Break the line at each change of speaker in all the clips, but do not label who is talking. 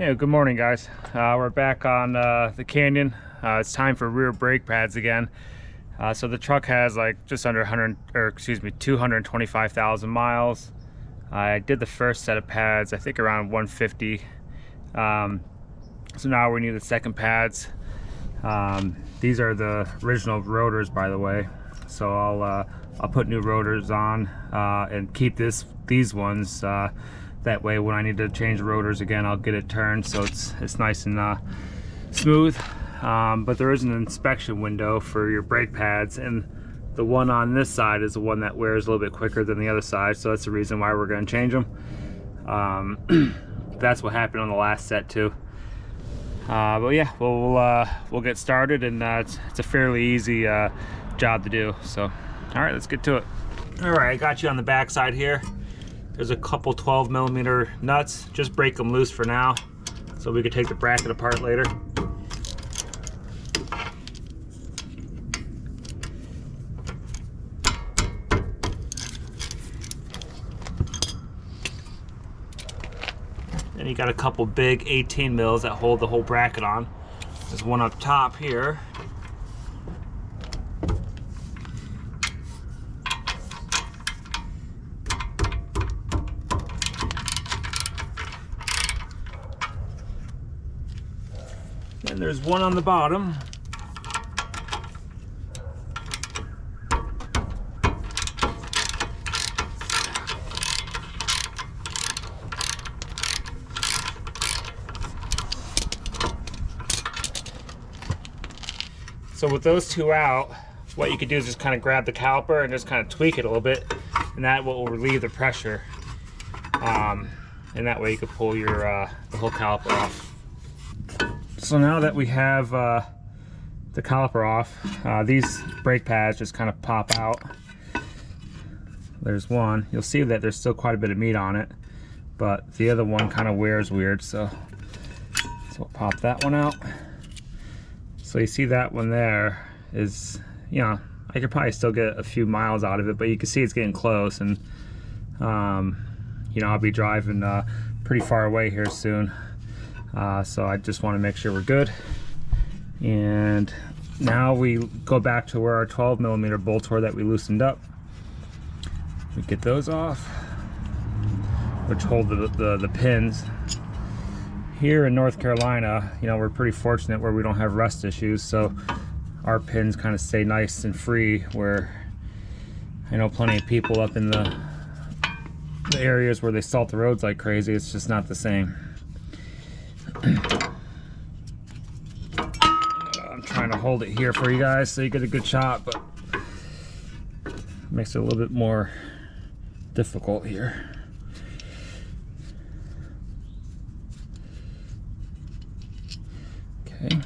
Hey, good morning, guys. We're back on the Canyon. It's time for rear brake pads again. So the truck has like just under 225,000 miles. I did the first set of pads, I think around 150. So now we need the second pads. These are the original rotors, by the way. So I'll put new rotors on and keep these ones. That way when I need to change the rotors again, I'll get it turned so it's nice and smooth. But there is an inspection window for your brake pads, and the one on this side is the one that wears a little bit quicker than the other side, so that's the reason why we're going to change them. That's what happened on the last set too. But yeah, we'll get started, and it's a fairly easy job to do. So all right, let's get to it. All right, I got you on the back side here. There's a couple 12mm nuts. Just break them loose for now so we can take the bracket apart later. Then you got a couple big 18 mils that hold the whole bracket on. There's one up top here. And there's one on the bottom. So with those two out, what you could do is just kind of grab the caliper and just kind of tweak it a little bit, and that will relieve the pressure. And that way you could pull your the whole caliper off. So now that we have the caliper off, these brake pads just kind of pop out. There's one. You'll see that there's still quite a bit of meat on it, but the other one kind of wears weird, so we'll pop that one out. So you see that one there is, you know, I could probably still get a few miles out of it, but you can see it's getting close, and you know, I'll be driving pretty far away here soon. So I just want to make sure we're good. And now we go back to where our 12mm bolts were that we loosened up. We get those off, which hold the pins. Here in North Carolina, you know, we're pretty fortunate where we don't have rust issues, so our pins kind of stay nice and free, where I know plenty of people up in the areas where they salt the roads like crazy. It's just not the same. I'm trying to hold it here for you guys so you get a good shot, but it makes it a little bit more difficult here. Okay,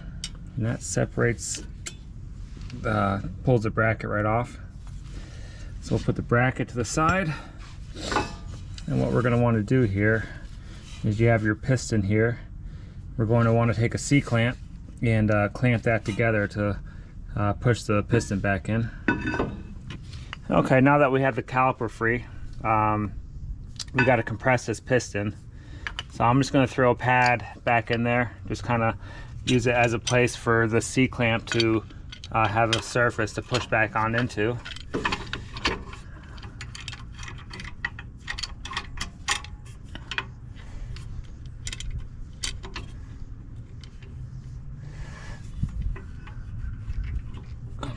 and that separates, pulls the bracket right off. So we'll put the bracket to the side, and what we're going to want to do here is you have your piston here. We're going to want to take a C-clamp and clamp that together to push the piston back in. Okay, now that we have the caliper free, we got to compress this piston. So I'm just going to throw a pad back in there, just kind of use it as a place for the C-clamp to have a surface to push back on into.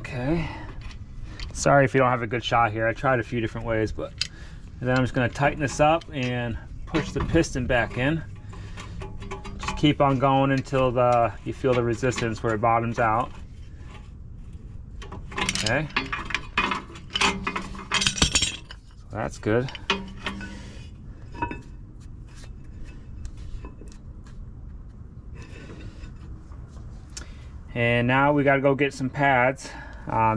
Okay, sorry if you don't have a good shot here. I tried a few different ways, but then I'm just going to tighten this up and push the piston back in. Just keep on going until you feel the resistance where it bottoms out. Okay, so that's good. And now we got to go get some pads.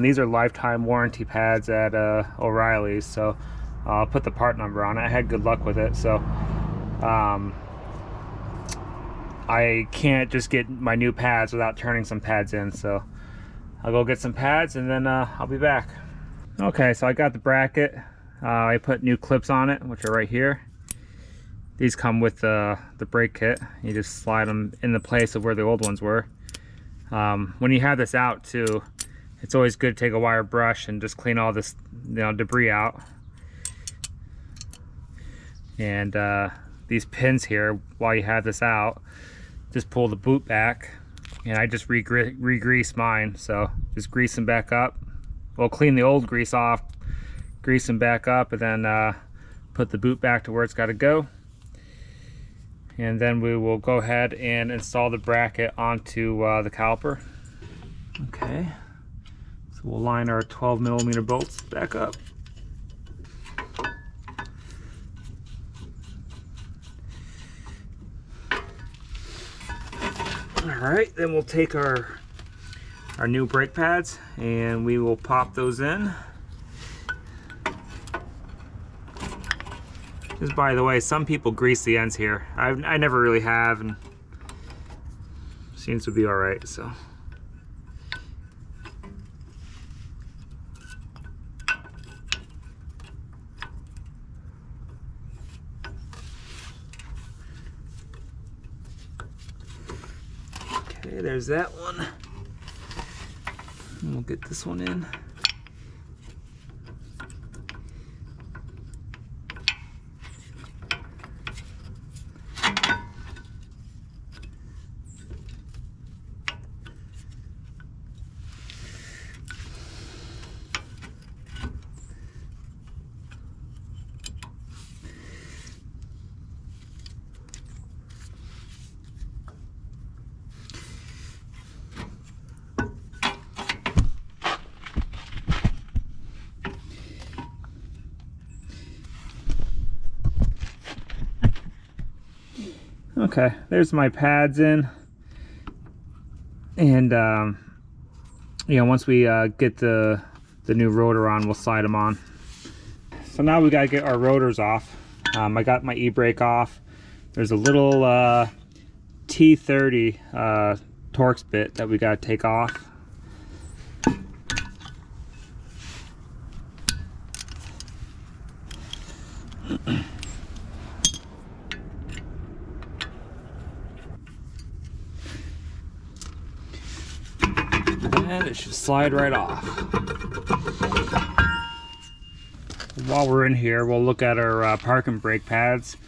These are lifetime warranty pads at O'Reilly's, so I'll put the part number on it. I had good luck with it, so I can't just get my new pads without turning some pads in, so I'll go get some pads and then I'll be back. Okay, so I got the bracket. I put new clips on it, which are right here. These come with the brake kit. You just slide them in the place of where the old ones were. When you have this out too, it's always good to take a wire brush and just clean all this, you know, debris out. And these pins here, while you have this out, just pull the boot back, and I just re-grease mine. So just grease them back up. We'll clean the old grease off, grease them back up, and then put the boot back to where it's got to go. And then we will go ahead and install the bracket onto the caliper. Okay, so we'll line our 12mm bolts back up. All right, then we'll take our new brake pads and we will pop those in. Just by the way, some people grease the ends here. I never really have, and seems to be all right. So. Okay, there's that one. And we'll get this one in. Okay, there's my pads in, and you know, once we get the new rotor on, we'll slide them on. So now we gotta get our rotors off. I got my e-brake off. There's a little T30 Torx bit that we gotta take off. And it should slide right off. While we're in here, we'll look at our parking brake pads.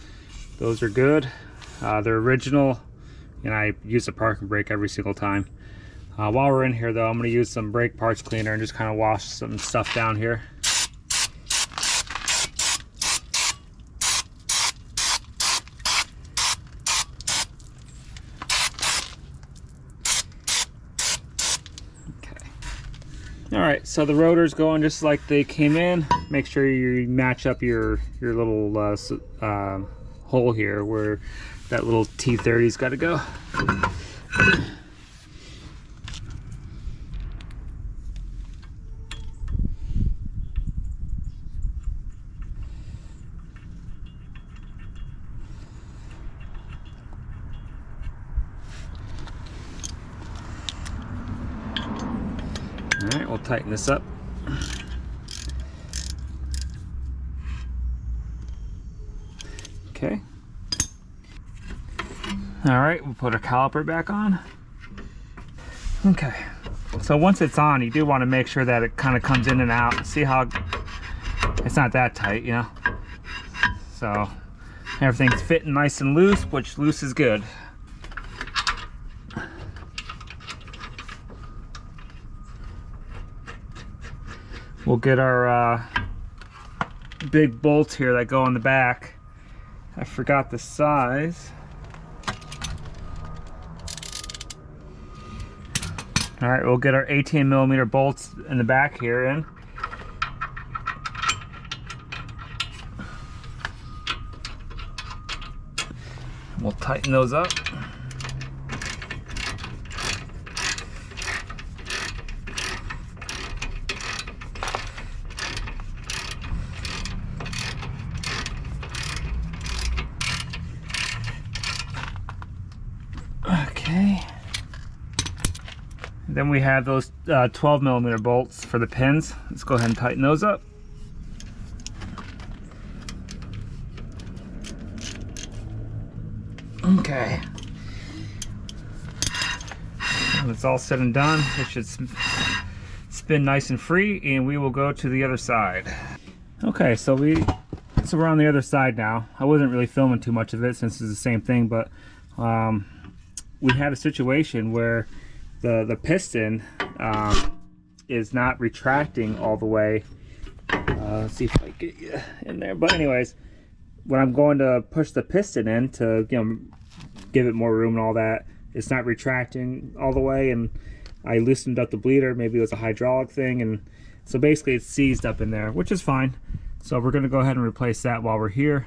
Those are good. They're original, and I use a parking brake every single time. While we're in here though, I'm going to use some brake parts cleaner and just kind of wash some stuff down here. Alright, so the rotor's going just like they came in. Make sure you match up your little hole here where that little T30's got to go. Alright, we'll tighten this up. Okay. Alright, we'll put our caliper back on. Okay. So once it's on, you do want to make sure that it kind of comes in and out. See how it's not that tight, you know? So everything's fitting nice and loose, which loose is good. We'll get our big bolts here that go in the back. I forgot the size. All right, we'll get our 18mm bolts in the back here in. We'll tighten those up. Okay. Then we have those 12mm bolts for the pins. Let's go ahead and tighten those up. Okay. When it's all said and done, it should spin nice and free, and we will go to the other side. Okay, so we're on the other side now. I wasn't really filming too much of it since it's the same thing, but we had a situation where the piston is not retracting all the way. Let's see if I get you in there. But anyways, when I'm going to push the piston in to, you know, give it more room and all that, it's not retracting all the way, and I loosened up the bleeder. Maybe it was a hydraulic thing, and so basically it's seized up in there, which is fine. So we're going to go ahead and replace that while we're here.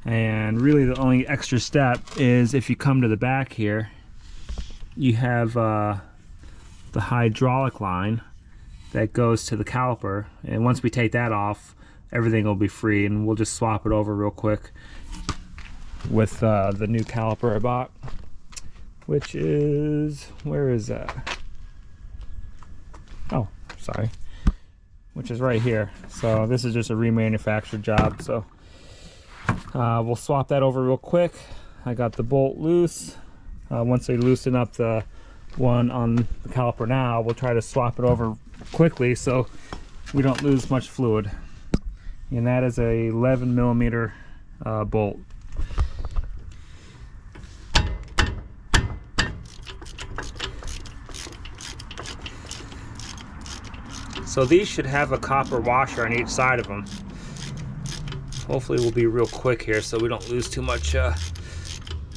And really the only extra step is if you come to the back here, you have the hydraulic line that goes to the caliper, and once we take that off, everything will be free, and we'll just swap it over real quick with the new caliper I bought, which is, where is that? Oh, sorry, which is right here. So this is just a remanufactured job, so we'll swap that over real quick. I got the bolt loose. Once they loosen up the one on the caliper now, we'll try to swap it over quickly so we don't lose much fluid. And that is a 11 millimeter bolt. So these should have a copper washer on each side of them. Hopefully we'll be real quick here so we don't lose too much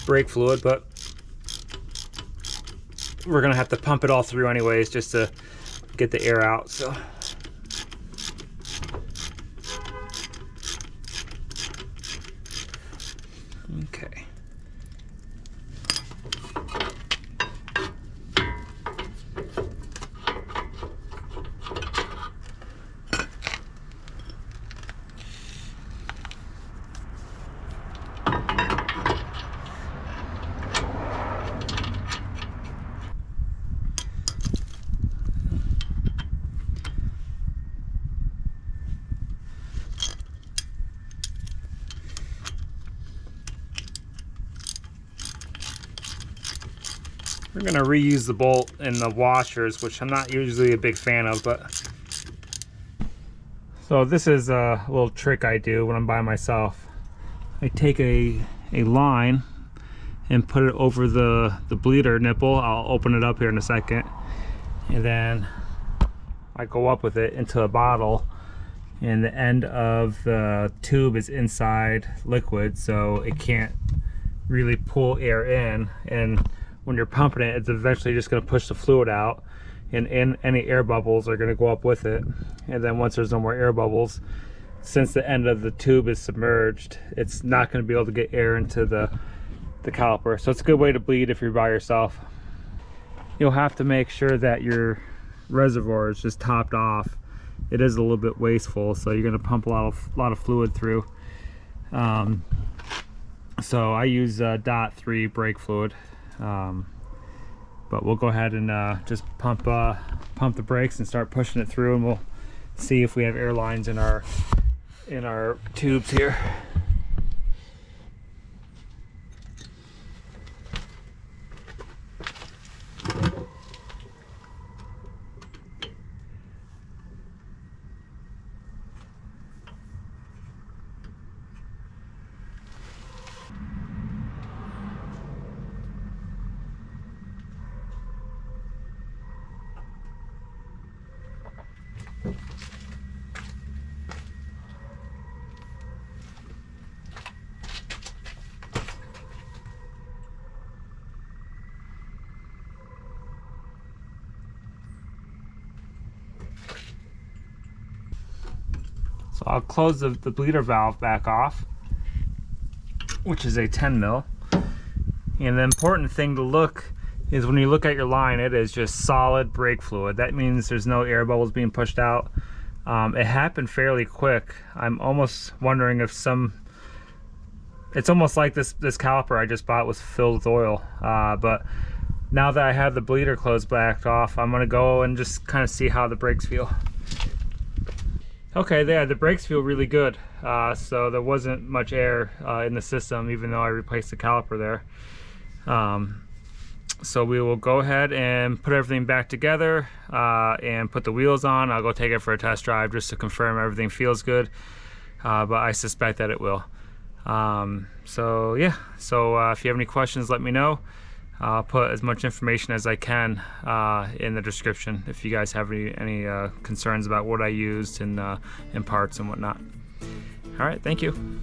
brake fluid, but we're gonna have to pump it all through anyways just to get the air out. So okay. We're gonna reuse the bolt and the washers, which I'm not usually a big fan of, but so this is a little trick I do when I'm by myself. I take a line and put it over the bleeder nipple. I'll open it up here in a second, and then I go up with it into a bottle, and the end of the tube is inside liquid, so it can't really pull air in, and when you're pumping it, it's eventually just going to push the fluid out, and any air bubbles are going to go up with it. And then once there's no more air bubbles, since the end of the tube is submerged, it's not going to be able to get air into the caliper. So it's a good way to bleed if you're by yourself. You'll have to make sure that your reservoir is just topped off. It is a little bit wasteful, so you're going to pump a lot of fluid through. So I use .3 brake fluid. But we'll go ahead and just pump the brakes and start pushing it through, and we'll see if we have air lines in our tubes here. So I'll close the bleeder valve back off, which is a 10 mil. And the important thing to look is when you look at your line, it is just solid brake fluid. That means there's no air bubbles being pushed out. It happened fairly quick. I'm almost wondering if it's almost like this caliper I just bought was filled with oil. But now that I have the bleeder closed back off, I'm gonna go and just kind of see how the brakes feel. Okay, the brakes feel really good. So there wasn't much air in the system, even though I replaced the caliper there. So we will go ahead and put everything back together and put the wheels on. I'll go take it for a test drive just to confirm everything feels good, but I suspect that it will. So yeah, so if you have any questions, let me know. I'll put as much information as I can in the description if you guys have any concerns about what I used in parts and whatnot. All right, thank you.